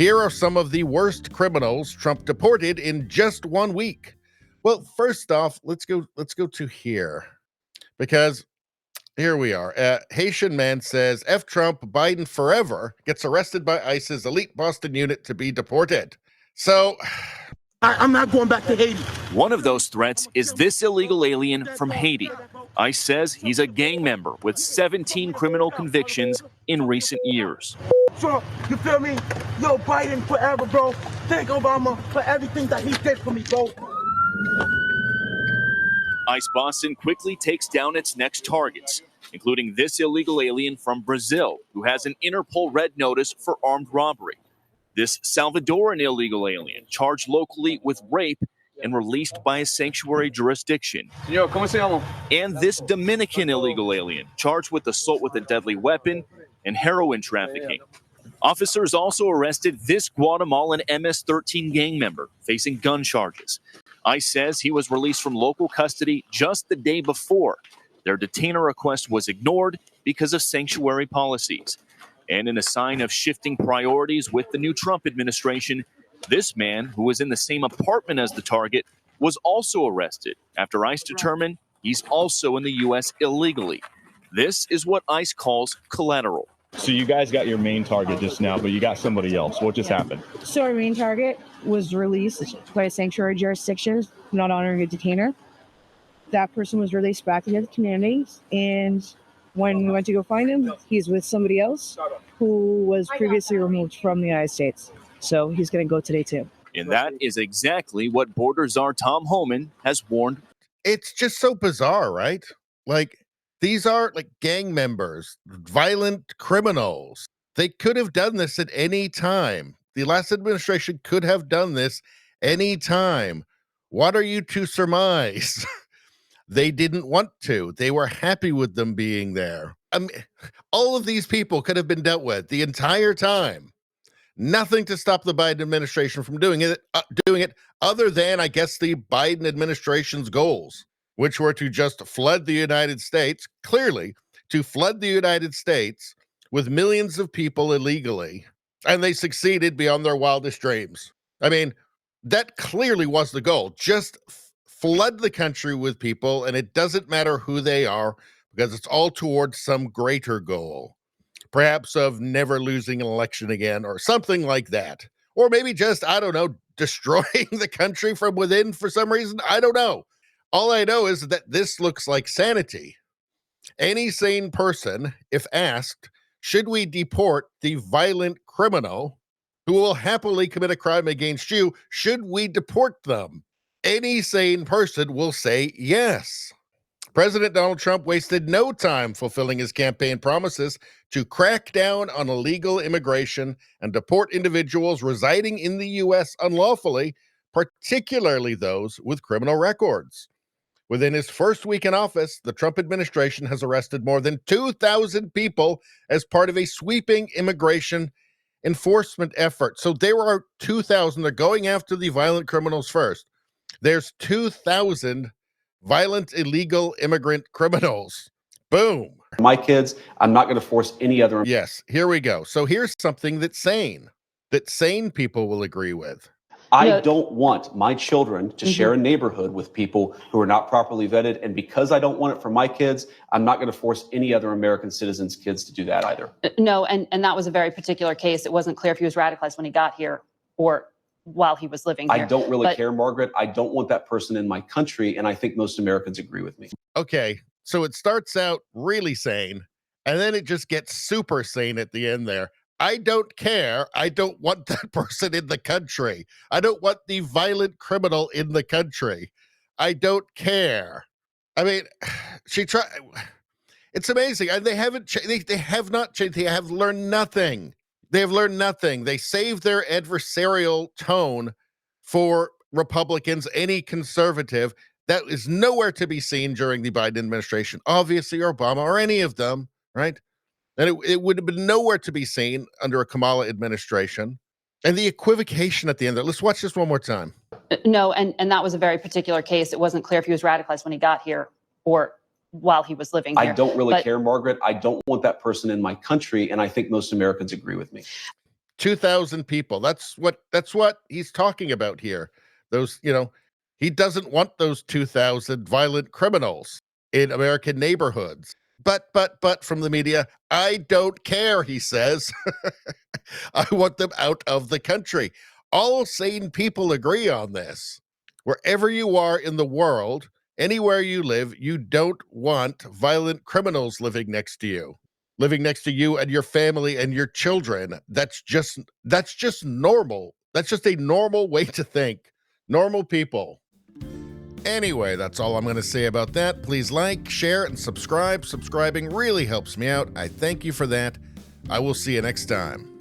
Here are some of the worst criminals Trump deported in just 1 week. Well, first off, let's go to here, because here we are. Haitian man says, F Trump, Biden forever, gets arrested by ICE's elite Boston unit to be deported. So I'm not going back to Haiti. One of those threats is this illegal alien from Haiti. ICE says he's a gang member with 17 criminal convictions in recent years. Trump, you feel me? Yo, Biden forever, bro. Thank Obama for everything that he did for me, bro. ICE Boston quickly takes down its next targets, including this illegal alien from Brazil who has an Interpol red notice for armed robbery. This Salvadoran illegal alien charged locally with rape and released by a sanctuary jurisdiction. Señor, ¿cómo se llama? And this Dominican illegal alien charged with assault with a deadly weapon and heroin trafficking. Officers also arrested this Guatemalan MS-13 gang member facing gun charges. ICE says he was released from local custody just the day before. Their detainer request was ignored because of sanctuary policies. And in a sign of shifting priorities with the new Trump administration, this man, who was in the same apartment as the target, was also arrested after ICE determined he's also in the U.S. illegally. This is what ICE calls collateral. So you guys got your main target just now, but you got somebody else. What just happened? So our main target was released by a sanctuary jurisdiction, not honoring a detainer. That person was released back into the community, and when we went to go find him, he's with somebody else who was previously removed from the United States. So he's going to go today too. And that is exactly what Border Czar Tom Homan has warned. it's just so bizarre, right? Like, these are like gang members, violent criminals. They could have done this at any time. The last administration could have done this any time. What are you to surmise? They didn't want to. They were happy with them being there. I mean, all of these people could have been dealt with the entire time. Nothing to stop the Biden administration from doing it, other than, I guess, the Biden administration's goals, which were to just flood the United States, clearly, to flood the United States with millions of people illegally. And they succeeded beyond their wildest dreams. I mean, that clearly was the goal. Just flood the country with people, and it doesn't matter who they are, because it's all towards some greater goal. Perhaps of never losing an election again, or something like that. Or maybe just, I don't know, destroying the country from within for some reason. I don't know. All I know is that this looks like sanity. Any sane person, if asked, should we deport the violent criminal who will happily commit a crime against you? Should we deport them? Any sane person will say yes. President Donald Trump wasted no time fulfilling his campaign promises to crack down on illegal immigration and deport individuals residing in the U.S. unlawfully, particularly those with criminal records. Within his first week in office, the Trump administration has arrested more than 2,000 people as part of a sweeping immigration enforcement effort. So there are 2,000. They're going after the violent criminals first. There's 2,000 violent, illegal immigrant criminals. Boom. My kids, I'm not going to force any other. Yes, here we go. So here's something that sane people will agree with. I don't want my children to share a neighborhood with people who are not properly vetted. And because I don't want it for my kids, I'm not going to force any other American citizens' kids to do that either. No, and that was a very particular case. It wasn't clear if he was radicalized when he got here or while he was living here. I don't really care, Margaret. I don't want that person in my country. And I think most Americans agree with me. Okay, so it starts out really sane, and then it just gets super sane at the end there. I don't care. I don't want that person in the country. I don't want the violent criminal in the country. I don't care. I mean, it's amazing. And they haven't changed. They have not changed. They have learned nothing. They have learned nothing. They saved their adversarial tone for Republicans, any conservative. That is nowhere to be seen during the Biden administration, obviously, or Obama, or any of them, right? And it would have been nowhere to be seen under a Kamala administration. And the equivocation at the end there. Let's watch this one more time. No, and that was a very particular case. It wasn't clear if he was radicalized when he got here or while he was living here. I don't really care, Margaret. I don't want that person in my country. And I think most Americans agree with me. 2,000 people. That's what he's talking about here. Those, he doesn't want those 2,000 violent criminals in American neighborhoods. But from the media, I don't care, he says. I want them out of the country. All sane people agree on this. Wherever you are in the world, anywhere you live, you don't want violent criminals living next to you and your family and your children. That's just normal. That's just a normal way to think. Normal people. Anyway, that's all I'm going to say about that. Please like, share, and subscribe. Subscribing really helps me out. I thank you for that. I will see you next time.